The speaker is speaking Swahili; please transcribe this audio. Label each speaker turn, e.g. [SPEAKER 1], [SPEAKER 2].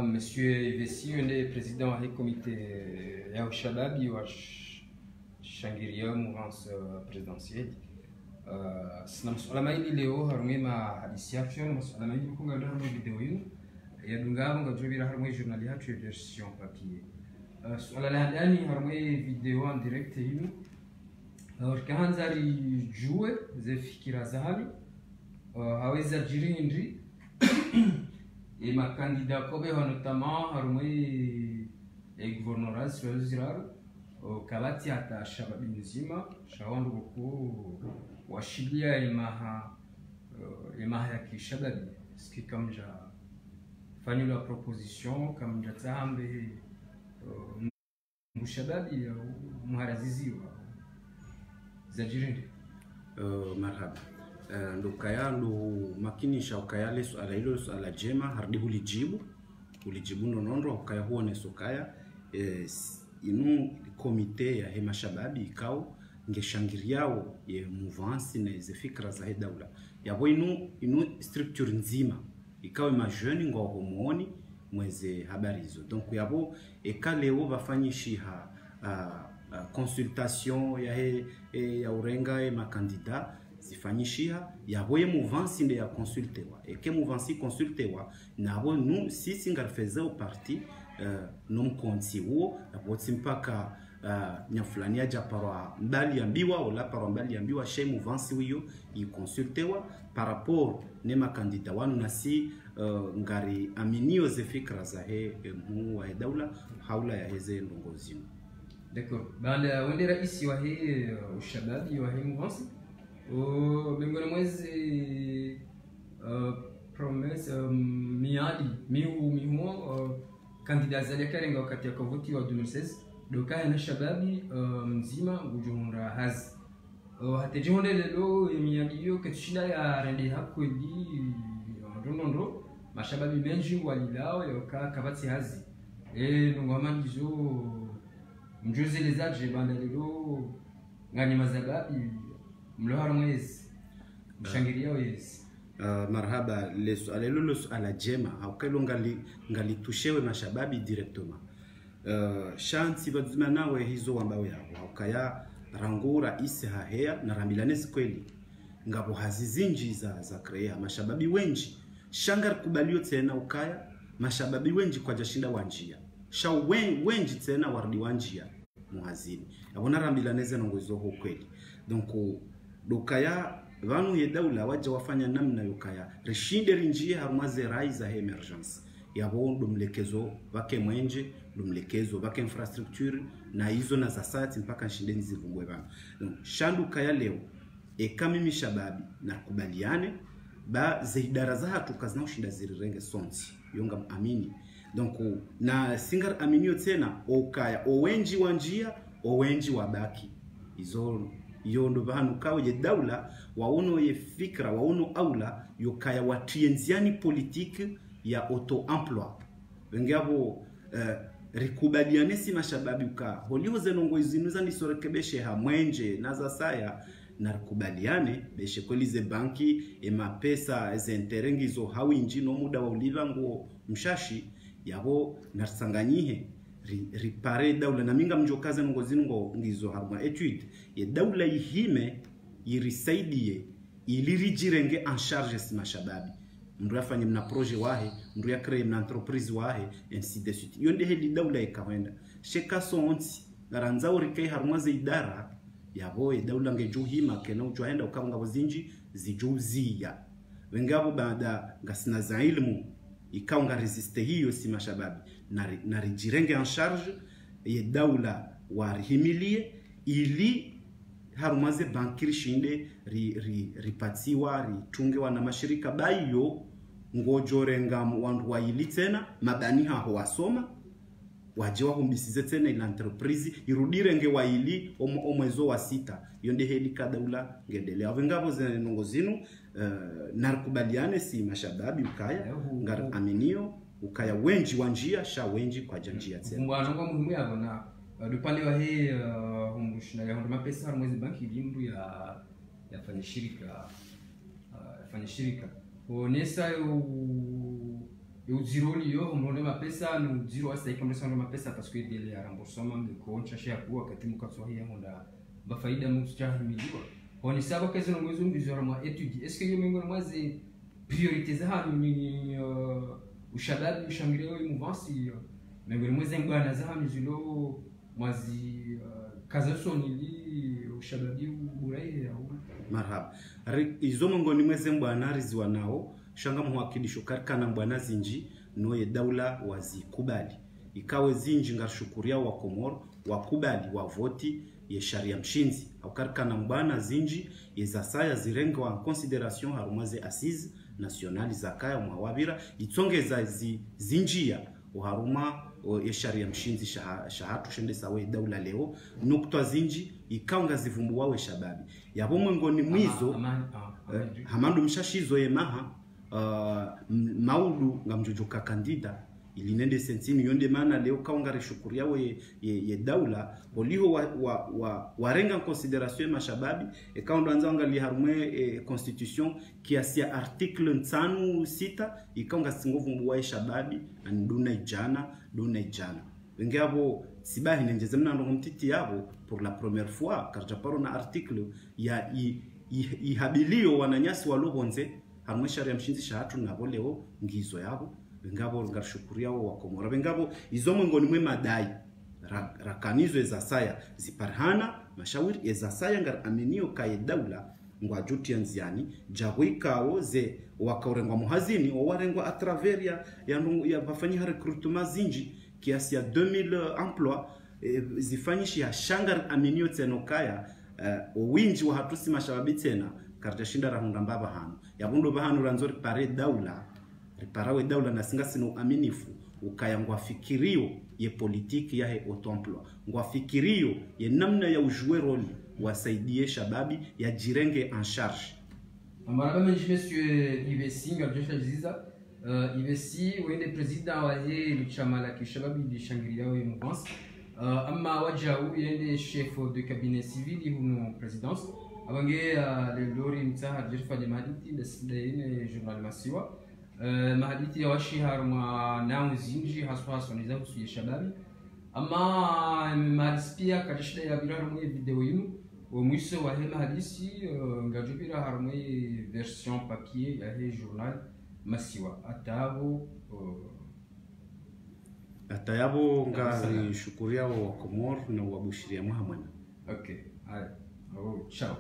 [SPEAKER 1] Monsieur Ivesi, un des présidents du comité ya ushababi wa shangiria mouvance présidentielle. Sina masuala maili leo harumwe ma hadisi yacu masuala maili kunga ndo harumwe video yinu ya dunga ngo jobira harumwe journal yacu version papier. Suala la ndani harumwe video en direct yinu. Kahanzari jue ze fikira zahali haweza jirindri et ma candidat kobe notamment harumwe gouvernorat sur ziraru kabati ata shababi nzima shawandu ko washilia imaha ya kishababi ski kamja fani la proposition kamja tahambe mushababi muharazizi zajirinde
[SPEAKER 2] marhaba ndo kaya ndo makinisha ukaya suala hilo suala jema hardi ulijibu nonondo ukaya huone sokaya inu komite ya hema shababi ikao ngeshangiriao ye mouvance na ze fikra za daula yabo inu structure nzima ikao ma jeune ngo homoni mweze habari hizo donc yabo ekaleo bafanyishiha consultation ya urenga ma candidat zifanyishia yabo ye mouvance nde ya consultewa eke mouvance consultewa nabo nu sisi ngarfezao parti nomkonti huo apoti mpaka nyafulani aja parwa mbali ambiwa wala parwa mbali ambiwa chez mouvance hiyo ikonsultewa par rapport nema kandida wanu nasi ngari aminio ze fikra za mu wa daula haula ya heze ndongozi.
[SPEAKER 1] D'accord. Bala wende raisi wa ushababi wa mouvance miongoni mwezi promesse miadi mihumo candidat zale karenga wakati ya kovoti wa 2016 doka na shababi mzima gujuhunda hazi hatejihonde lelo miadi yo ketushinda ya rende hakweli ndondo mashababi menji walilao yoka kabati hazi ngoma hizo mjuzi lezaje banda lelo ngani mazagabi mlohar mwezi mshangilia wezi.
[SPEAKER 2] Marhaba alelo ala jema aukelo ngali tushewe mashababi directement shanti bazima nawe hizo ambao yabo aukaya rangura isi hahea na rambilanezi kweli ngabo hazizinji za krea mashababi wenji shangar kubalio tena ukaya mashababi wenji kwa jashinda wanjia sha wenji tena wardi wanjia muhazini abona rambilanezi nongozo ho kweli donc dokaya vanu ye daula waje wafanya namna yokaya rishinde rinjie harumaze raiza emergence yabo dumlekezo vake mwenje dumlekezo vake infrastructure na hizo na zasati mpaka shindeni zivungwe bana shandu kaya leo mimi shababi na kubaliane ba zaidara za hatu kazina ushinda zirirenge sonti yonga amini donc na singar aminio tena okaya owenji wanjia owenji wabaki izo yondo vanu kawe je daula waono ye fikra waono aula yokaya watienziani politique ya auto emploi wengabo rikubaliane si mashababi uka holio zenongo izinuza nisorekebeshe hamwenje naza saya na rikubaliane beshe kwelize banki mapesa zenterengi zo hawinji no muda wa ulivango mshashi yabo narsanganyihe ripare daula na minga mjokaze ngo ngizo harma etude ye daula ihime yirisaidie ilirijirenge en charge si mashababi mndu afanye mna projet wahe mndu ya créer mna entreprise wahe ainsi de suite yonde heli daula ikawenda sheka sonti ngaranzao rikai harma ze idara yabo ye daula ngejuhima kena ujoenda ukanga bozinji zijuzia wengabo baada ngasina za ilmu ikaunga resiste hiyo si mashababi na rijirenge en charge ye daula warihimilie ili harumaze bankiri shinde ripatiwa ritungewa na mashirika bayo ngojorenga wandu waili tena mabani haho wasoma waje wahumbisize tena ila entreprise irudirenge waili omwezo wa 6 yonde heli kadaula ngedelea avengabo zenongo zinu narikubaliane si mashababi ukaya ngar aminio ukaya wenji wanjia sha wenji kwa janjia tena
[SPEAKER 1] mwana ngo muhimu yabo na dupande wa humbushina ya ndo mapesa harumwezi banki limbu ya fanya shirika onesa uzironi yo mlonde mapesa ni uziro wasa ikamle sana mapesa parce que dele ya remboursement de compte chercher pour wakati mkaswahi honda ba faida msija miliwa oni saba kazi no mwezo mbizora mwa étude est-ce que yo mengo mwaze priorité za hanu ni ushababi ushangiria yo muvasi mengo mweze ngana za hanu zilo mwazi kaza sonili ushababi burai au
[SPEAKER 2] marhaba izo mengo ni mweze mbwana riziwa nao shanga muhakidisho karikana mbwana zinji noye daula wazikubali ikawe zinji ngashukuria wa Komoro wakubali wa voti ye sharia mshinzi au karikana mbwana zinji yezasaya zirengo en considération harumaze assise nationale zakaya mwawabira itsongeza zinjia uharuma ye sharia mshinzi shahatu shende sawe daula leo nukutwa zinji ikaunga zivumbu wawe shababi yabo mwengoni mwizo hamandu mshashizo ye maha maudu ngamjujuka kandida ilinende sentini yonde mana leo kaungare shukuria we ye daula oliho warenga considération mashababi e kaundu anza angali harume constitution kiasia article 56 ikaunga singovu wa shababi anduna ijana wengabo sibahi nenjeze mnando mtiti yabo pour la première fois karjaparo na article ya ihabilio wananyasi walobonze hamwe sharia mshinzi shahatu nabo leo ngizo yabo bengabo ngashukuria wa Komoro bengabo izo ngoni mwe madai rakanizo za saya ziparhana mashawiri eza saya ngar aminio kaye daula ngwa juti anziani jawikao ze wakaurengwa muhazini owarengwa a travers ya bafanyi recruitment zinji kiasi ya 2000 emploi zifanyishi ya shangar aminio tenokaya owinji wa hatusi mashababi tena karjashinda rahunda mbaba hano yabundo bahano ranzori pare daula riparawe daula na singa sino aminifu ukaya ngwafikirio ye politiki ya he auto-emploi ngwafikirio ye namna ya ujue roli wasaidie shababi ya jirenge en charge
[SPEAKER 1] amara menji monsieur IBC ngarjesha jiza IBC wende president wa he luchama la kishababi di shangiria wa mouvance amma wajau yende chef de cabinet civil ihuno présidence abange le lori mtaha jirfa de maditi de journal masiwa mahaditi ya washi harma namu zinji haswa soniza kusuye shababi ama mahadisi kadishda ya bira harma video yinu mwiso wa he mahadisi ngajubira harma version papier ya he journal masiwa
[SPEAKER 2] atayabo ngari shukuria wa Komoro na wabushiria muhamana
[SPEAKER 1] okay ciao.